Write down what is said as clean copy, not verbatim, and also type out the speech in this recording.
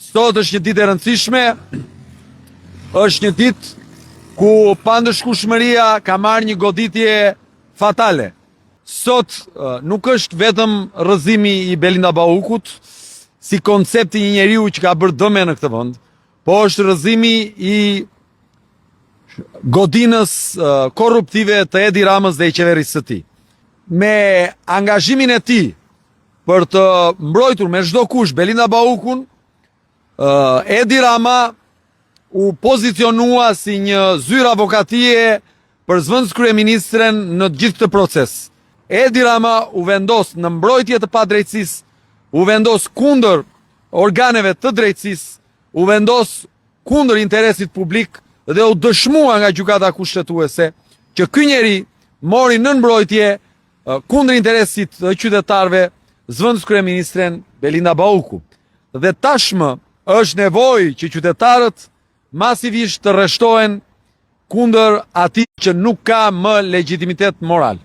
Sot është një ditë e rëndësishme, është një ditë ku pandëshkueshmëria ka marrë një goditje fatale. Sot nuk është vetëm rrëzimi i Belinda Baukut, si koncepti një njeriu që ka bërë dëme në këtë vend, po është rrëzimi i godinës korruptive të Edi Ramës dhe i qeverisë së tij. Me angazhimin e tij për të mbrojtur me çdo kush Belinda Baukun, Edi Rama u pozicionua si një zyrë avokatie për zëvendës kryeministren në gjithë këtë proces. Edi Rama u vendos në mbrojtje të padrejtësisë, u vendos kundër organeve të drejtësisë, u vendos kundër interesit publik dhe u dëshmua nga gjykata kushtetuese që ky njeri mori në mbrojtje kundër interesit të qytetarëve zëvendës kryeministren Belinda Bauku. Dhe tashmë është nevojë që qytetarët masivisht të rreshtohen kundër atij që nuk ka më legjitimitet moral.